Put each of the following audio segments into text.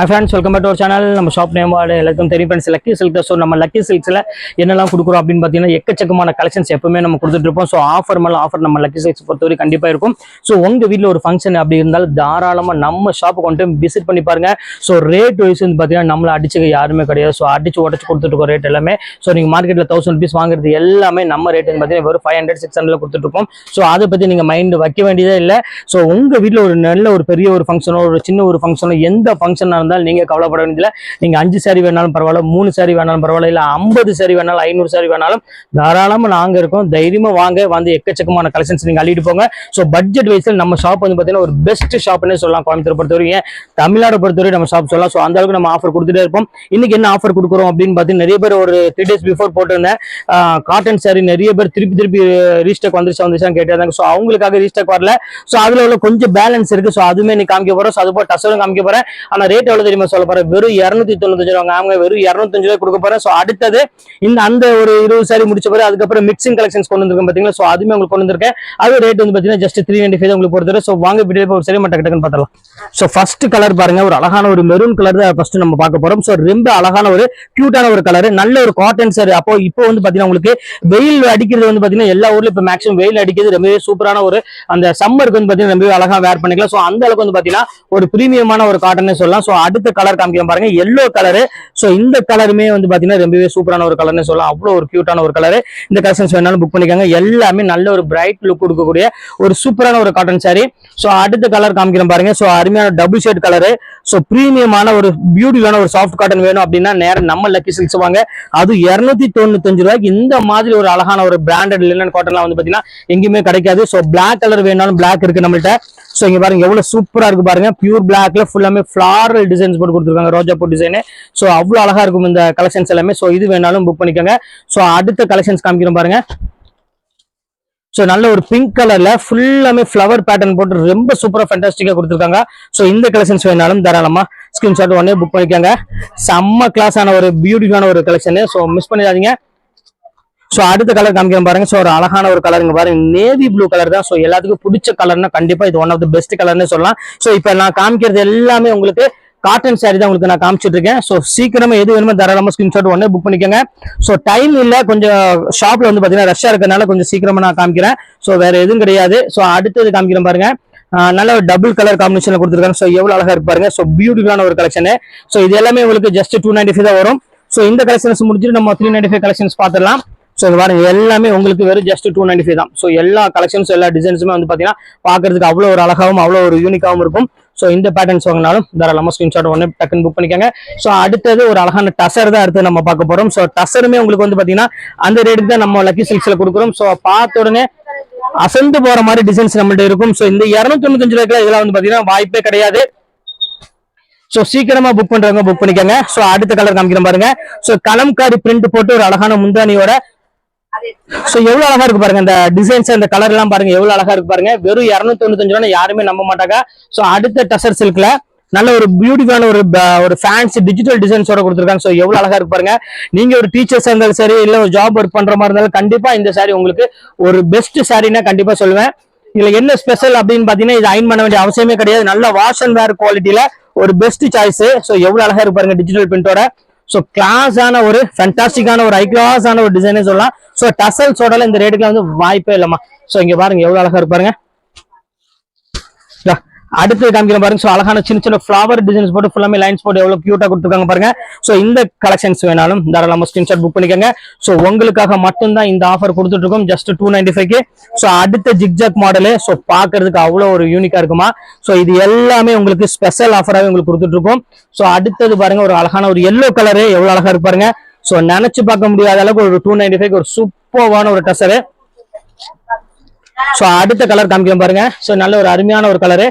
Hi friends, welcome back to our channel. நம்ம shop name எல்லாருக்கும் தெரியும் ஃப்ரெண்ட்ஸ், லக்கி சில்க். ஸோ நம்ம lucky சில்க்ஸில் என்னெல்லாம் கொடுக்குறோம் அப்படின்னு பார்த்தீங்கன்னா எக்கச்சக்கமான கலெக்ஷன்ஸ் எப்பவுமே நம்ம கொடுத்துட்டு இருப்போம். ஸோ ஆஃபர் மேலே ஆஃபர் நம்ம லக்கி சில்க்ஸ் பொறுத்தவரை கண்டிப்பாக இருக்கும். ஸோ உங்கள் வீட்டில் ஒரு ஃபங்க்ஷன் அப்படி இருந்தாலும் தாராளமாக நம்ம ஷாப்பை கொண்டு விசிட் பண்ணி பாருங்க. ஸோ ரேட் வைஸ் வந்து பார்த்தீங்கன்னா நம்மளை அடிச்சுக்க யாருமே கிடையாது. ஸோ அடிச்சு உடச்சு கொடுத்துட்டு இருக்கோம் ரேட் எல்லாமே. ஸோ நீங்கள் மார்க்கெட்டில் 1000 rupees வாங்குறது எல்லாமே நம்ம ரேட் பார்த்தீங்கன்னா வெறும் 500 600 கொடுத்துட்டு இருக்கோம். ஸோ அதை பற்றி நீங்கள் மைண்ட் வைக்க வேண்டியதே இல்லை. ஸோ உங்கள் வீட்டில் ஒரு நல்ல ஒரு பெரிய ஒரு ஃபங்க்ஷனோ ஒரு சின்ன ஒரு ஃபங்க்ஷனோ எந்த ஃபங்க்ஷனாக இருந்தாலும் நீங்கள் கவலைப்பட வேண்டியதில்லை. நீங்க 5 saree வேணாலும் பரவாயில்ல, 3 saree வேணாலும் பரவாயில்ல, இல்ல 50 saree வேணாலும் 500 saree வேணாலும் தாராளமா நாங்க இருக்கோம். தைரியமா வாங்க, வந்து எக்கச்சக்கமான கலெக்ஷன்ஸ் நீங்க அள்ளிட்டு போங்க. ஸோ பட்ஜெட் வைஸ்ல நம்ம ஷாப் வந்து பாத்தீங்கன்னா ஒரு பெஸ்ட் ஷாப்னே சொல்லலாம். கோயம்புத்தூர் பொறுத்தவரைக்கும், தமிழ்நாடு பொறுத்தவரை நம்ம ஷாப் சொல்லலாம். ஸோ அந்த அளவுக்கு நம்ம ஆஃபர் கொடுத்துட்டே இருப்போம். இன்னைக்கு என்ன ஆஃபர் கொடுக்குறோம் அப்படின்னு பார்த்தீங்கன்னா, நிறைய பேர் ஒரு 3 days பிஃபோர் போட்டிருந்தேன் காட்டன் saree நிறைய பேர் திருப்பி ரீஸ்டாக் வந்துச்சான்னு கேட்டாங்க. ஸோ அவங்களுக்காக ரீஸ்டாக் வரல. ஸோ அதுல உள்ள கொஞ்சம் பேலன்ஸ் இருக்கு. ஸோ அதுமே நீ காமிக்க போறோம். ஸோ அது போல டசரும் காமிக்க போறேன். ஆனா ரேட் எவ்வளவு தெரியுமா சொல்ல போறேன்? வெறும் 295 ரூபாங்க. அவங்க வெறும் 205 ரூபாய் கொடுக்க போறேன். ஸோ அடுத்தது அந்த ஒரு 20 saree முடிச்ச பிறகு அதுக்கப்புறம் மிக்சிங் கலெக்ஷன்ஸ் கொண்டு வந்திருக்கேன் பாத்தீங்களா. ஸோ அதுமே உங்களுக்கு கொண்டு வந்திருக்கேன். அது ரேட் வந்து பாத்தீங்கன்னா ஜஸ்ட் 395 உங்களுக்கு பொறுத்தவரை. ஸோ வாங்க வீடியோ ஒரு சரி டக்குன்னு பார்த்தலாம். ஸோ ஃபர்ஸ்ட் கலர் பாருங்க, ஒரு அழகான ஒரு மெரூன் கலர் தான் ஃபர்ஸ்ட் நம்ம பார்க்க போறோம். ஸோ ரொம்ப அழகான ஒரு கியூட்டான ஒரு கலர், நல்ல ஒரு காட்டன் saree. அப்போ இப்போ வந்து பாத்தீங்கன்னா உங்களுக்கு வெயில் அடிக்கிறது வந்து பாத்தீங்கன்னா எல்லா ஊர்லயும் இப்போ மேக்ஸிமம் வெயில் அடிக்கிறது ரொம்பவே சூப்பரான ஒரு அந்த சம்மருக்கு வந்து பாத்தீங்கன்னா ரொம்பவே அழகா வேர் பண்ணிக்கலாம். ஸோ அந்த அளவுக்கு வந்து பாத்தீங்கன்னா ஒரு பிரீமியமான ஒரு காட்டன் சொல்லலாம். ஸோ அடுத்த கலர் காமிக்கிறேன் பாருங்க, எல்லோ கலரு. ஸோ இந்த கலருமே வந்து பாத்தீங்கன்னா ரொம்பவே சூப்பரான ஒரு கலர்னு சொல்லலாம். அவ்வளோ ஒரு கியூட்டான ஒரு கலரு. இந்த கலெக்ஷன்ஸ் வேணாலும் புக் பண்ணிக்கோங்க. எல்லாமே நல்ல ஒரு பிரைட் லுக் கொடுக்கக்கூடிய ஒரு சூப்பரான ஒரு காட்டன் saree. ஸோ அடுத்த கலர் காமிக்கிறேன் பாருங்க. ஸோ அருமையான டபுள் ஷேட் கலரு. ஸோ பிரீமியமான ஒரு பியூட்டிஃபுல்லான ஒரு சாஃப்ட் காட்டன் வேணும் அப்படின்னா நேரம் நம்ம லக்கி சில்க்ஸ் வாங்க. அது 295 ரூபாய்க்கு இந்த மாதிரி ஒரு அழகான ஒரு பிராண்டட் லினன் காட்டன்லாம் வந்து பாத்தீங்கன்னா எங்கேயுமே கிடைக்காது. ஸோ பிளாக் கலர் வேணாலும் பிளாக் இருக்கு நம்மள்ட்ட. ஸோ இங்க பாருங்க எவ்வளவு சூப்பரா இருக்கு பாருங்க. பியூர் பிளாக்ல ஃபுல்லாமே ஃபிளாரல் டிசைன்ஸ் போட்டு கொடுத்துருக்காங்க, ரோஜா பூ டிசைன். ஸோ அவ்வளவு அழகா இருக்கும் இந்த கலெக்ஷன்ஸ் எல்லாமே. ஸோ இது வேணாலும் புக் பண்ணிக்கோங்க. ஸோ அடுத்த கலெக்ஷன்ஸ் காமிக்கிறோம் பாருங்க. ஸோ நல்ல ஒரு பிங்க் கலர்ல ஃபுல்லாமே ஃபிளவர் பேட்டர்ன் போட்டு ரொம்ப சூப்பரா ஃபேண்டாஸ்டிக்கா கொடுத்துருக்காங்க. ஸோ இந்த கலெக்ஷன்ஸ் வேணாலும் தாராளமா ஸ்கிரீன்ஷாட் உடனே புக் பண்ணிக்கோங்க. செம்ம கிளாஸ் ஆன ஒரு பியூட்டிஃபுல்லான ஒரு கலெக்ஷன். ஸோ மிஸ் பண்ணிடாதீங்க. ஸோ அடுத்த கலர் காமிக்கிறேன் பாருங்க. ஸோ ஒரு அழகான ஒரு கலருங்க பாருங்க, நேவி ப்ளூ கலர் தான். ஸோ எல்லாத்துக்கும் பிடிச்ச கலர்னா கண்டிப்பா இது ஒன் ஆஃப் த பெஸ்ட் கலர்னு சொல்லலாம். ஸோ இப்போ நான் காமிக்கிறது எல்லாமே உங்களுக்கு காட்டன் saree தான் உங்களுக்கு நான் காமிச்சிட்டு இருக்கேன். ஸோ சீக்கிரமா எது வேணுமோ தாராளமா ஸ்கிரீன்ஷாட் உடனே புக் பண்ணிக்கோங்க. ஸோ டைம் இல்லை, கொஞ்சம் ஷாப்ல வந்து பாத்தீங்கன்னா ரஷ்ஷா இருக்கிறதுனால கொஞ்சம் சீக்கிரமா நான் காமிக்கிறேன். ஸோ வேற எதுவும் கிடையாது. ஸோ அடுத்தது காமிக்கிறேன் பாருங்க, நல்ல ஒரு டபுள் கலர் காம்பினேஷன்ல கொடுத்துருக்காங்க. ஸோ எவ்வளவு அழகா இருக்கு பாருங்க. ஸோ பியூட்டிஃபுல்லான ஒரு கலெக்ஷன். ஸோ இது எல்லாமே உங்களுக்கு ஜஸ்ட் 295 தான் வரும். ஸோ இந்த கலெக்ஷன்ஸ் முடிச்சுட்டு நம்ம 395 கலெக்ஷன்ஸ் பார்த்துடலாம். ஸோ பாருங்க எல்லாமே உங்களுக்கு வெறும் ஜஸ்ட் 295 தான். ஸோ எல்லா கலெக்ஷன்ஸ் எல்லா டிசைன்ஸுமே வந்து பாத்தீங்கன்னா பாக்குறதுக்கு அவ்வளோ ஒரு அழகாவும் அவ்வளோ ஒரு யூனிக்காவும் இருக்கும். ஸோ இந்த பேட்டர்ன்ஸ் வாங்கினாலும் தாராளமா ஸ்கிரீன்ஷாட் ஒன்று டக்குன்னு புக் பண்ணிக்கோங்க. ஸோ அடுத்தது ஒரு அழகான டசர் தான் அடுத்து நம்ம பார்க்க போறோம். ஸோ டசருமே உங்களுக்கு வந்து பாத்தீங்கன்னா அந்த ரேட்டுக்கு தான் நம்ம லக்கி சில்க்ஸ்ல கொடுக்குறோம். ஸோ பார்த்த உடனே அசந்து போற மாதிரி டிசைன்ஸ் நம்மள்ட்ட இருக்கும். ஸோ இந்த 295 ரூபாய்க்கு இதெல்லாம் வந்து பாத்தீங்கன்னா வாய்ப்பே கிடையாது. சோ சீக்கிரமா புக் பண்றவங்க புக் பண்ணிக்கோங்க. சோ அடுத்த கலர் காமிக்கிறேன் பாருங்க. சோ கலம்காரி பிரிண்ட் போட்டு ஒரு அழகான முந்தானியோட சோ எவ்வளவு அழகா இருக்கு பாருங்க. இந்த டிசைன்ஸ் இந்த கலர் எல்லாம் பாருங்க எவ்வளவு அழகா இருக்கு பாருங்க. வெறும் 295 ரூபாய் யாருமே நம்ப மாட்டாங்க. சோ அடுத்த டசர் சில்க்ல நல்ல ஒரு பியூட்டிஃபுல்லான ஒரு ஃபேன்சி டிஜிட்டல் டிசைன்ஸோட கொடுத்துருக்காங்க. ஸோ எவ்வளவு அழகா இருக்கு பாருங்க. நீங்க ஒரு டீச்சர்ஸா இருந்தாலும் சரி, இல்ல ஒரு ஜாப் ஒர்க் பண்ற மாதிரி இருந்தாலும் கண்டிப்பா இந்த saree உங்களுக்கு ஒரு பெஸ்ட் சாரின்னா கண்டிப்பா சொல்லுவேன். இதுல என்ன ஸ்பெஷல் அப்படின்னு பாத்தீங்கன்னா, இது அயன் பண்ண வேண்டிய அவசியமே கிடையாது. நல்ல வாஷ் அண்ட் வேர் குவாலிட்டியில ஒரு பெஸ்ட் சாய்ஸ். ஸோ எவ்வளவு அழகா இருக்கு பாருங்க டிஜிட்டல் பிரிண்டோட. ஸோ கிளாஸான ஒரு ஃபேண்டாஸ்டிக்கான ஒரு ஹை கிளாஸான ஒரு டிசைனே சொல்லலாம். ஸோ டசல்ஸோட இந்த ரேட்டுக்குலாம் வந்து வாய்ப்பே இல்லம்மா. ஸோ இங்க பாருங்க எவ்வளவு அழகா இருக்கு பாருங்க. அடுத்து காமிக்கிறேன் பாருங்க. ஸோ அழகான சின்ன சின்ன ஃபிளவர் டிசைன்ஸ் போட்டு ஃபுல்லாமே லைன்ஸ் போட்டு எவ்வளவு கியூட்டா கொடுத்துருக்காங்க பாருங்க. ஸோ இந்த கலெக்ஷன்ஸ் வேணாலும் தாராளமா ஸ்கிரீன்ஷாட் புக் பண்ணிக்கோங்க. ஸோ உங்களுக்காக மட்டும்தான் இந்த ஆஃபர் கொடுத்துட்டு இருக்கோம் ஜஸ்ட் 295க்கு. ஸோ அடுத்த ஜிக்ஜாக் மாடலு. ஸோ பாக்குறதுக்கு அவ்வளோ ஒரு யூனிக்கா இருக்குமா. ஸோ இது எல்லாமே உங்களுக்கு ஸ்பெஷல் ஆஃபராகவே உங்களுக்கு கொடுத்துட்டு இருக்கோம். ஸோ அடுத்தது பாருங்க ஒரு அழகான ஒரு எல்லோ கலரு எவ்வளவு அழகா இருக்கு பாருங்க. ஸோ நினைச்சு பார்க்க முடியாத அளவுக்கு ஒரு 295 ஒரு சூப்பரான ஒரு டசரு. ஸோ அடுத்த கலர் காமிக்கிறேன் பாருங்க. ஸோ நல்ல ஒரு அருமையான ஒரு கலரு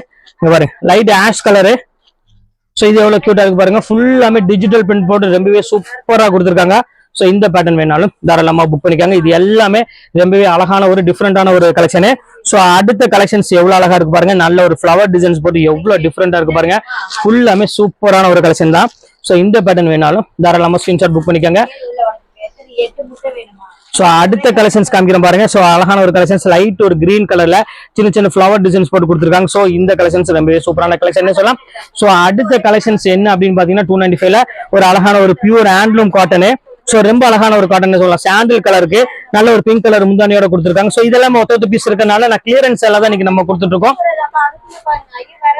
பாருங்க, லைட் ஆஷ் கலரு. சோ இது எவ்வளவு கியூட்டா இருக்கு பாருங்க. ஃபுல்லாமே டிஜிட்டல் பிரிண்ட் போட்டு ரொம்பவே சூப்பரா கொடுத்துருக்காங்க. சோ இந்த பேட்டர்ன் வேணாலும் தாராளமா புக் பண்ணிக்காங்க. இது எல்லாமே ரொம்பவே அழகான ஒரு டிஃப்ரெண்டான ஒரு கலெக்ஷனு. சோ அடுத்த கலெக்ஷன்ஸ் எவ்வளவு அழகா இருக்கு பாருங்க. நல்ல ஒரு ஃபிளவர் டிசைன்ஸ் போட்டு எவ்வளவு டிஃப்ரெண்டா இருக்கு பாருங்க. ஃபுல்லாமே சூப்பரான ஒரு கலெக்ஷன் தான். சோ இந்த பேட்டர்ன் வேணாலும் தாராளமா ஸ்கிரீன்ஷாட் புக் பண்ணிக்கோங்க. ஸோ அடுத்த கலெக்ஷன்ஸ் காமிக்கிறேன் பாருங்க. ஸோ அழகான ஒரு கலெக்ஷன்ஸ் லைட் ஒரு கிரீன் கலர்ல சின்ன சின்ன ஃபிளவர் டிசைன்ஸ் போட்டு கொடுத்துருக்காங்க. ஸோ இந்த கலெக்ஷன்ஸ் ரொம்பவே சூப்பரான கலெக்ஷன் சொல்லலாம். ஸோ அடுத்த கலெக்ஷன்ஸ் என்ன அப்படின்னு பாத்தீங்கன்னா 295ல ஒரு அழகான ஒரு பியூர் ஹேண்ட்லூம் காட்டனு. ஸோ ரொம்ப அழகான ஒரு காட்டன் சொல்லலாம். சாண்டில் கலருக்கு நல்ல ஒரு பிங்க் கலர் முந்தானியோட கொடுத்துருக்காங்க. ஸோ இதெல்லாம் ஒத்த பீஸ் இருக்கனால நான் கிளியரன்ஸ் எல்லாம் தான் இன்னைக்கு நம்ம கொடுத்துட்டு இருக்கோம்.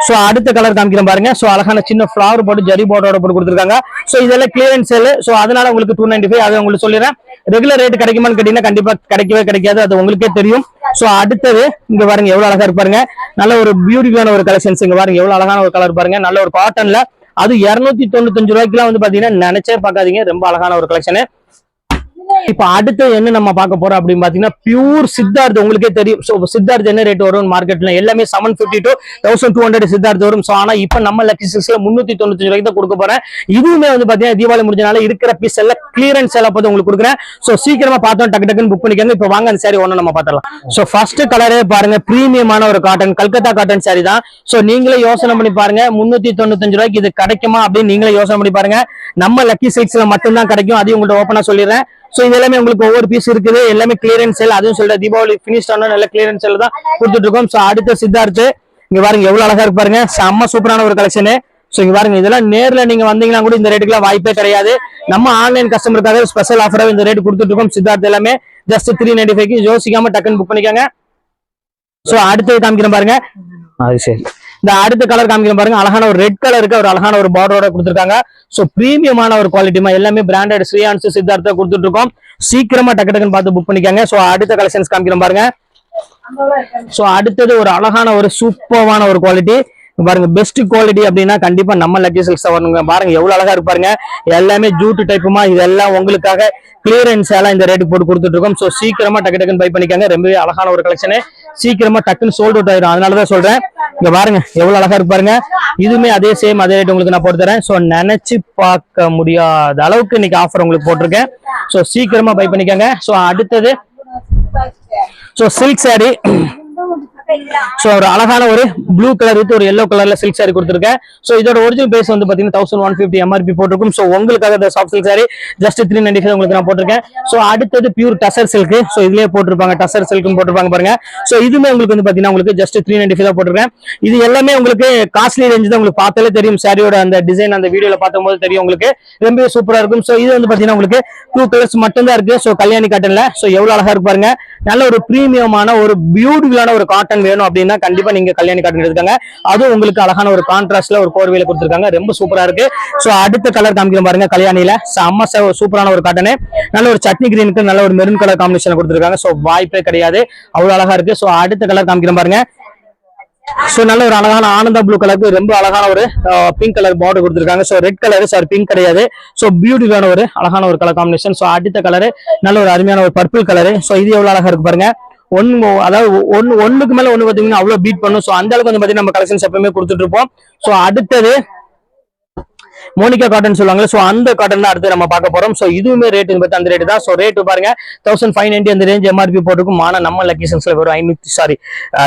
சோ அடுத்த கலர் காமிக்கிறேன் பாருங்க. சோ அழகான சின்ன ஃபிளவர் போட்டு ஜரி போர்டோட போட்டு கொடுத்துருக்காங்க. சோ இதெல்லாம் கிளியரன்ஸ் சேல். சோ அதனால உங்களுக்கு 295. அதை உங்களுக்கு சொல்லிடுறேன். ரெகுலர் ரேட் கிடைக்குமான்னு கேட்டீங்கன்னா கண்டிப்பா கிடைக்கவே கிடைக்காது, அது உங்களுக்கே தெரியும். சோ அடுத்தது இங்க பாருங்க எவ்வளவு அழகா இருப்பாருங்க. நல்ல ஒரு பியூட்டிஃபுல்லான ஒரு கலெக்ஷன்ஸ். இங்க பாருங்க எவ்வளவு அழகான ஒரு கலர் பாருங்க. நல்ல ஒரு காட்டன்ல அது 295 ரூபாய்க்குலாம் வந்து பாத்தீங்கன்னா நினைச்சே பார்க்காதீங்க. ரொம்ப அழகான ஒரு கலெக்ஷன். இப்ப அடுத்து என்ன நம்ம பார்க்க போறோம் அப்படின்னு பாத்தீங்கன்னா பியூர் சித்தார்த். உங்களுக்கே தெரியும். சோ சித்தார்த் என்ன ரேட் வரும் மார்க்கெட்ல எல்லாமே 750 to 1200 சித்தார்த் வரும். சோ ஆனா இப்ப நம்ம லக்கி சில்க்ஸ்ல 395 ரூபாய்க்கு தான் கொடுக்க போறேன். இதுவுமே வந்து பாத்தீங்கன்னா தீபாவளி முடிஞ்சனால இருக்கிற பீஸ் எல்லாம் கிளியரன்ஸ் எல்லாம் பார்த்து உங்களுக்கு கொடுக்குறேன். சோ சீக்கிரமா பார்த்தோம் டக்கு டக்குன்னு புக் பண்ணிக்கோங்க. இப்ப வாங்க அந்த சாரி ஒண்ணு நம்ம பார்த்தலாம். சோ ஃபர்ஸ்ட் கலரே பாருங்க, பிரீமியமான ஒரு காட்டன் கல்கத்தா காட்டன் சாரி தான். சோ நீங்களே யோசனை பண்ணி பாருங்க 395 ரூபாய்க்கு இது கிடைக்குமா அப்படின்னு நீங்களே யோசனை பண்ணி பாருங்க. நம்ம லக்கி சில்க்ஸ்ல மட்டும்தான் கிடைக்கும். அதையும் உங்கள்ட்ட ஓப்பனா சொல்லிடுறேன். சோ இது எல்லாமே உங்களுக்கு ஒவ்வொரு பீஸ் இருக்குது. எல்லாமே கிளியரன்ஸ் சேல். அதுவும் சொல்ற தீபாவளி பினிஷ் ஆன நல்ல கிளியரன்ஸ் சேல் தான் கொடுத்துட்டு இருக்கோம். சோ அடுத்த சித்தார்த் இங்க பாருங்க எவ்வளவு அழகா இருக்கு பாருங்க. செம்ம சூப்பரான ஒரு கலெக்ஷன். சோ இங்க பாருங்க இதெல்லாம் நேர்ல நீங்க வந்தீங்கன்னா கூட இந்த ரேட்டுக்குலாம் வாய்ப்பே கிடையாது. நம்ம ஆன்லைன் கஸ்டமருக்காக ஸ்பெஷல் ஆஃபரா இந்த ரேட் கொடுத்துட்டு இருக்கோம். சித்தார்த் எல்லாமே ஜஸ்ட் 395 யோசிக்காம டக்குன்னு புக் பண்ணிக்கோங்க. சோ அடுத்து காமிக்கிறேன் பாருங்க. அது சரி. இந்த அடுத்த கலர் காமிக்கிறேன் பாருங்க. அழகான ஒரு ரெட் கலருக்கு ஒரு அழகான ஒரு பார்டரோட கொடுத்துருக்காங்க. சோ பிரீமியமான ஒரு குவாலிட்டிமா. எல்லாமே பிராண்டட் ஸ்ரீயான்ஸ் சித்தார்த்தா கொடுத்துட்டு இருக்கோம். சீக்கிரமா டக்கு டக்குன்னு பார்த்து புக் பண்ணிக்கோங்க. சோ அடுத்த கலெக்ஷன்ஸ் காமிக்கிறேன் பாருங்க. சோ அடுத்தது ஒரு அழகான ஒரு சூப்பரான ஒரு குவாலிட்டி பாருங்க. பெஸ்ட் குவாலிட்டி அப்படின்னா கண்டிப்பா நம்ம லக்கி சில்க்ஸ் வரணுங்க. பாருங்க எவ்வளவு அழகா இருப்பாருங்க. எல்லாமே ஜூட் டைப்புமா. இதெல்லாம் உங்களுக்காக கிளியரன்ஸ் எல்லாம் இந்த ரேட்டுக்கு போட்டு கொடுத்துட்டு இருக்கோம். சோ சீக்கிரமா டக்கு டக்குன்னு பை பண்ணிக்காங்க. ரொம்பவே அழகான ஒரு கலெக்ஷன். சீக்கிரமா டக்குன்னு சோல்ட் அவுட் ஆயிடும். அதனாலதான் சொல்றேன். இங்க பாருங்க எவ்வளவு அழகா இருப்பாருங்க. இதுவுமே அதே சேம் அதே ரேட் உங்களுக்கு நான் போட்டு தரேன். சோ நினைச்சு பார்க்க முடியாத அளவுக்கு இன்னைக்கு ஆஃபர் உங்களுக்கு போட்டிருக்கேன். சோ சீக்கிரமா பை பண்ணிக்காங்க. சோ அடுத்தது சோ சில்க் சாரி. சோ ஒரு அழகான ஒரு ப்ளூ கலர் வித் ஒரு எல்லோ கலர்ல சில்க் சாரி கொடுத்துருக்கேன். சோ இதோட ஒரிஜினல் பிரைஸ் வந்து பாத்தீங்கன்னா 1150 எம்ஆர்பி போட்டிருக்கும். சோ உங்களுக்காக இந்த சாஃப்ட் சில்க் சாரி ஜஸ்ட் 395 உங்களுக்கு நான் போட்டிருக்கேன். சோ அடுத்தது பியூர் டசர் சில்க். சோ இதுலயே போட்டிருப்பாங்க டசர் சில்க்னு போட்டிருப்பாங்க பாருங்க. சோ இதுமே உங்களுக்கு வந்து பாத்தீங்கன்னா உங்களுக்கு ஜஸ்ட் 395 தான் போட்டிருக்கேன். இது எல்லாமே உங்களுக்கு காஸ்ட்லி ரேஞ்ச் தான். உங்களுக்கு பார்த்தாலே தெரியும். சாரியோட அந்த டிசைன் அந்த வீடியோல பார்க்கும்போது தெரியும் உங்களுக்கு. ரொம்பவே சூப்பரா இருக்கும். சோ இது வந்து பாத்தீங்கன்னா உங்களுக்கு 2 கலர்ஸ் மட்டும் தான் இருக்கு. சோ கல்யாணி காட்டன்ல. சோ எவ்வளவு அழகா இருப்பாருங்க. நல்ல ஒரு பிரீமியமான ஒரு பியூட்டிஃபுல்லான ஒரு காட்டன் வேணும் அப்படின்னா கண்டிப்பா நீங்க கல்யாணி காட்டன் எடுத்துக்காங்க. அதுவும் உங்களுக்கு அழகான ஒரு கான்ட்ராஸ்ட்ல ஒரு கோர்வையில கொடுத்துருக்காங்க. ரொம்ப சூப்பரா இருக்கு. சோ அடுத்த கலர் காமிக்கிறோம் பாருங்க. கல்யாணியில செம்ம சூப்பரான ஒரு காட்டன். நல்ல ஒரு சட்னி கிரீனுக்கு நல்ல ஒரு மெரூன் கலர் காம்பினேஷன் கொடுத்துருக்காங்க. சோ வாய்ப்பே கிடையாது, அவ்வளவு அழகா இருக்கு. சோ அடுத்த கலர் காமிக்கிறோம் பாருங்க. சோ நல்ல ஒரு அழகான ஆனந்தா ப்ளூ கலருக்கு ரொம்ப அழகான ஒரு பிங்க் கலர் பார்டர் கொடுத்துருக்காங்க. So red colour sir pink கிடையாது. சோ பியூட்டிஃபுல்லான ஒரு அழகான ஒரு கலர் காம்பினேஷன். சோ அடுத்த கலர் நல்ல ஒரு அருமையான ஒரு பர்பிள் கலர். சோ இது எவ்வளவு அழகா இருக்கு பாருங்க. அதாவது ஒண்ணுக்கு மேல ஒண்ணு பாத்தீங்கன்னா அவ்வளவு பீட் பண்ணும். சோ அந்த அளவுக்கு வந்து பாத்தீங்கன்னா நம்ம கலெக்ஷன்ஸ் எப்பவுமே கொடுத்துட்டு இருப்போம். சோ அடுத்தது மோனிகா காட்டன் சொல்லுவாங்க. சோ அந்த காட்டன் தான் அடுத்து நம்ம பார்க்க போறோம். சோ இதுவுமே ரேட் அந்த ரேட் தான். சோ ரேட் பாருங்க 1590 அந்த ரேஞ்ச் எம்ஆர்பி போட்டுருக்கும். ஆனா நம்ம லக்கி சில்க்ஸ்ல வெறும்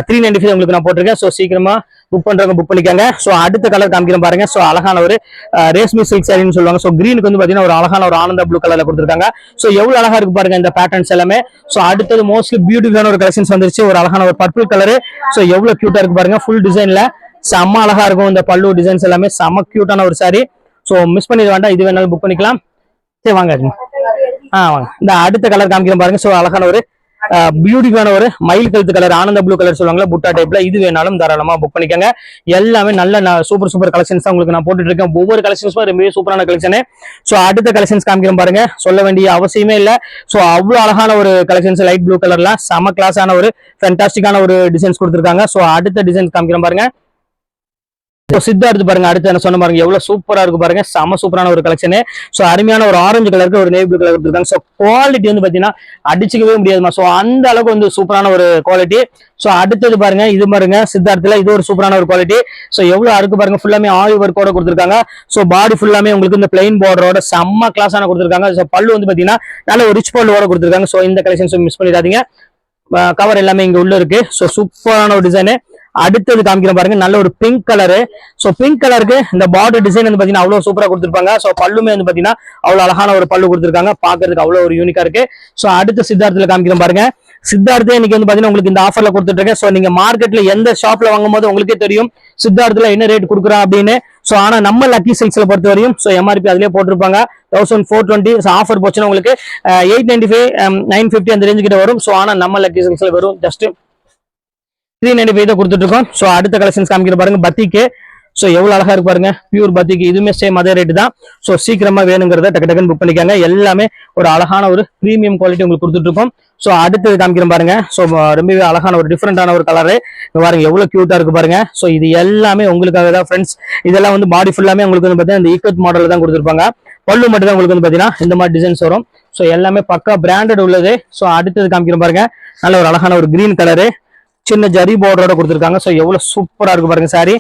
395 உங்களுக்கு நான் போட்டிருக்கேன். சோ சீக்கிரமா புக் பண்றவங்க புக் பண்ணிக்காங்க. சோ அடுத்த கலர் காமிக்கிறேன் பாருங்க. சோ அழகான ஒரு ரேஷ்மி சில்க் சாரின்னு சொல்லுவாங்க. சோ கிரீனுக்கு வந்து பாத்தீங்கன்னா ஒரு அழகான ஒரு ஆனந்தா ப்ளூ கலர்ல கொடுத்துருக்காங்க. சோ எவ்வளவு அழகா இருக்கு பாருங்க இந்த பேட்டர்ன்ஸ் எல்லாமே. சோ அடுத்தது மோஸ்ட்லி பியூட்டிஃபுல்லான ஒரு கலெக்ஷன்ஸ் வந்துருச்சு. ஒரு அழகான ஒரு பர்பிள் கலர். சோ எவ்வளவு கியூட்டா இருக்கு பாருங்க. ஃபுல் டிசைன்ல செம்ம அழகா இருக்கும். இந்த பல்லு டிசைன்ஸ் எல்லாமே செம்ம கியூட்டான ஒரு சாரி. சோ மிஸ் பண்ணிட வேண்டாம். இது வேணாலும் புக் பண்ணிக்கலாம். சரி வாங்க வாங்க. இந்த அடுத்த கலர் காமிக்கிறேன் பாருங்க. சோ அழகான ஒரு பியூட்டிஃபுல்லான ஒரு மயில் கழுத்து கலர் ஆனந்த ப்ளூ கலர் சொல்லுவாங்களா புட்டா டைப்ல. இது வேணாலும் தாராளமா புக் பண்ணிக்கோங்க. எல்லாமே நல்ல சூப்பர் கலெக்ஷன்ஸ் தான் உங்களுக்கு நான் போட்டுட்டு இருக்கேன். ஒவ்வொரு கலெக்ஷன்ஸும் ரொம்பவே சூப்பரான கலெக்ஷன். சோ அடுத்த கலெக்ஷன்ஸ் காமிக்கிறேன் பாருங்க. சொல்ல வேண்டிய அவசியமே இல்ல. சோ அவ்வளவு அழகான ஒரு கலெக்ஷன்ஸ் லைட் ப்ளூ கலர்ல செம கிளாஸான ஒரு ஃபேண்டாஸ்டிக்கான ஒரு டிசைன்ஸ் கொடுத்துருக்காங்க. சோ அடுத்த டிசைன்ஸ் காமிக்கிறேன் பாருங்க. சித்தார்த் பாருங்க. அடுத்து என்ன சொன்ன பாருங்க எவ்வளவு சூப்பரா இருக்கு பாருங்க. செம சூப்பரான ஒரு கலெக்ஷன். சோ அருமையான ஒரு ஆரஞ்சு கலருக்கு ஒரு நேவி ப்ளூ கலர் கொடுத்துருக்காங்க. சோ குவாலிட்டி வந்து பாத்தீங்கன்னா அடிச்சுக்கவே முடியாதுமா. சோ அந்த அளவுக்கு வந்து சூப்பரான ஒரு குவாலிட்டி. சோ அடுத்தது பாருங்க இது பாருங்க சித்தார்த்ல இது ஒரு சூப்பரான ஒரு குவாலிட்டி. சோ எவ்வளவு இருக்கு பாருங்க. ஃபுல்லாமே ஆரி ஒர்க்கோட கொடுத்துருக்காங்க. சோ பாடி ஃபுல்லாமே உங்களுக்கு இந்த பிளைன் பார்டரோட செம்ம கிளாஸான கொடுத்துருக்காங்க. சோ பல்லு வந்து பாத்தீங்கன்னா நல்ல ஒரு ரிச் பல்லுவோட கொடுத்துருக்காங்க. சோ இந்த கலெக்ஷன்ஸ் மிஸ் பண்ணிடாதீங்க. கவர் எல்லாமே இங்க உள்ள இருக்கு. சோ சூப்பரான ஒரு டிசைன். அடுத்தது காமிக்கிறேன் பாருங்க, நல்ல ஒரு பிங்க் கலரு. ஸோ பிங்க் கலருக்கு இந்த பார்டர் டிசைன் வந்து பாத்தீங்கன்னா அவ்வளவு சூப்பரா கொடுத்துருப்பாங்க. ஸோ பல்லுமே வந்து பாத்தீங்கன்னா அவ்வளவு அழகான ஒரு பல்லு கொடுத்துருக்காங்க, பாக்குறதுக்கு அவ்வளவு ஒரு யூனிக்கா இருக்கு. ஸோ அடுத்த சித்தார்த்தில் காமிக்கிறேன் பாருங்க. சித்தார்த்தே இன்னைக்கு வந்து பாத்தீங்கன்னா உங்களுக்கு இந்த ஆஃபர்ல கொடுத்துட்டு இருக்கேன். ஸோ நீங்க மார்க்கெட்ல எந்த ஷாப்ல வாங்கும் போது உங்களுக்கே தெரியும் சித்தார்த்துல என்ன ரேட் கொடுக்குறான் அப்படின்னு. ஸோ ஆனா நம்ம லக்கி சில்க்ஸ்ல பொறுத்த வரையும் ஸோ எம்ஆர்பி அதுலயே போட்டிருப்பாங்க 1420. ஆஃபர் போச்சுன்னா உங்களுக்கு 895 950 அந்த ரேஞ்சு கிட்ட வரும். ஸோ ஆனா நம்ம லக்கி சில்க்ஸ்ல வரும் ஜஸ்ட் 395 தான் கொடுத்துட்டு இருக்கோம். ஸோ அடுத்த கலெக்ஷன்ஸ் காமிக்கிற பாருங்க, பத்திக்கு. ஸோ எவ்வளவு அழகா இருக்கு பாருங்க, பியூர் பத்திக்கு. இதுவுமே சேம் அதே ரேட்டு தான். ஸோ சீக்கிரமா வேணுங்கிறத டக்கு டக்குன்னு புக் பண்ணிக்காங்க. எல்லாமே ஒரு அழகான ஒரு பிரீமியம் குவாலிட்டி உங்களுக்கு கொடுத்துட்டு இருக்கோம். ஸோ அடுத்தது காமிக்கிறேன் பாருங்க. ஸோ ரொம்பவே அழகான ஒரு டிஃப்ரெண்டான ஒரு கலரு பாருங்க, எவ்வளவு கியூட்டா இருக்கு பாருங்க. ஸோ இது எல்லாமே உங்களுக்காக தான் ஃப்ரெண்ட்ஸ். இதெல்லாம் வந்து பாடி ஃபுல்லாமே உங்களுக்கு வந்து பாத்தீங்கன்னா இந்த ஈக்கத் மாடல் தான் கொடுத்துருப்பாங்க. பல்லு மட்டும் தான் உங்களுக்கு வந்து பாத்தீங்கன்னா இந்த மாதிரி டிசைன்ஸ் வரும். ஸோ எல்லாமே பக்கா பிராண்டட் உள்ளது. ஸோ அடுத்தது காமிக்கிறேன் பாருங்க, நல்ல ஒரு அழகான ஒரு கிரீன் கலரு, சின்ன ஜரி பார்டரோட கொடுத்துருக்காங்க. ஸோ எவ்வளவு சூப்பரா இருக்கு பாருங்க சாரி,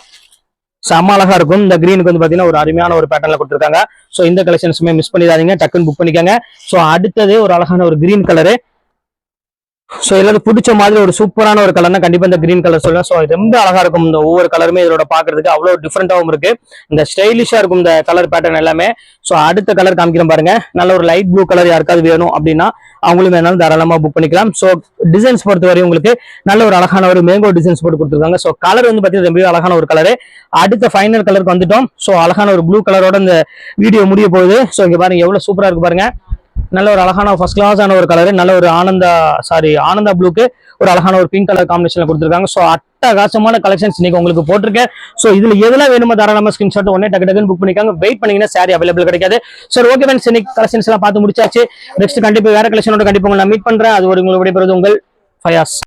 செம்ம அழகா இருக்கும். இந்த கிரீனுக்கு வந்து பாத்தீங்கன்னா ஒரு அருமையான ஒரு பேட்டர்ல கொடுத்துருக்காங்க. ஸோ இந்த கலெக்ஷன்ஸுமே மிஸ் பண்ணிடாதீங்க, டக்குன்னு புக் பண்ணிக்கோங்க. ஸோ அடுத்தது ஒரு அழகான ஒரு கிரீன் கலரு. ஸோ எல்லாரும் பிடிச்ச மாதிரி ஒரு சூப்பரான ஒரு கலர்னா கண்டிப்பா இந்த கிரீன் கலர் சொல்லுவேன். ஸோ ரொம்ப அழகா இருக்கும். இந்த ஒவ்வொரு கலருமே இதோட பாக்குறதுக்கு அவ்வளவு டிஃப்ரெண்டாவும் இருக்கு. இந்த ஸ்டைலிஷா இருக்கும் இந்த கலர் பேட்டர்ன் எல்லாமே. ஸோ அடுத்த கலர் காமிக்கிறேன் பாருங்க, நல்ல ஒரு லைட் ப்ளூ கலர் யாருக்காவது வேணும் அப்படின்னா அவங்களும் வேணாலும் தாராளமா புக் பண்ணிக்கலாம். ஸோ டிசைன்ஸ் பொறுத்தவரை உங்களுக்கு நல்ல ஒரு அழகான ஒரு மேங்கோ டிசைன்ஸ் போட்டு கொடுத்துருக்காங்க. ஸோ கலர் வந்து பாத்தீங்கன்னா ரொம்ப அழகான ஒரு கலரு. அடுத்த ஃபைனல் கலருக்கு வந்துட்டோம். ஸோ அழகான ஒரு ப்ளூ கலரோட இந்த வீடியோ முடிய போகுது. ஸோ இங்க பாருங்க எவ்வளவு சூப்பரா இருக்கு பாருங்க, நல்ல ஒரு அழகான ஃபர்ஸ்ட் கிளாஸான ஒரு கலரு. நல்ல ஒரு ஆனந்தா ப்ளூக்கு ஒரு அழகான ஒரு பிங்க் கலர் காம்பினேஷன்ல கொடுத்துருக்காங்க. ஸோ அட்டகாசமான கலெக்ஷன்ஸ் இன்னைக்கு உங்களுக்கு போட்டிருக்கேன். ஸோ இதுல எதுல வேணுமோ தாராளமா ஸ்கிரீன்ஷாட் உடனே டக்கு டக்குன்னு புக் பண்ணிக்காங்க. வெயிட் பண்ணீங்கன்னா சாரி அவைலபிள் கிடைக்காது. சரி ஓகே ஃப்ரெண்ட்ஸ், இன்னைக்கு கலெக்ஷன்ஸ் எல்லாம் பார்த்து முடிச்சாச்சு. நெக்ஸ்ட் கண்டிப்பா வேற கலெக்ஷனோட கண்டிப்பா உங்களை மீட் பண்றேன். அது ஒரு உங்களுடைய உங்கள் ஃபயாஸ்.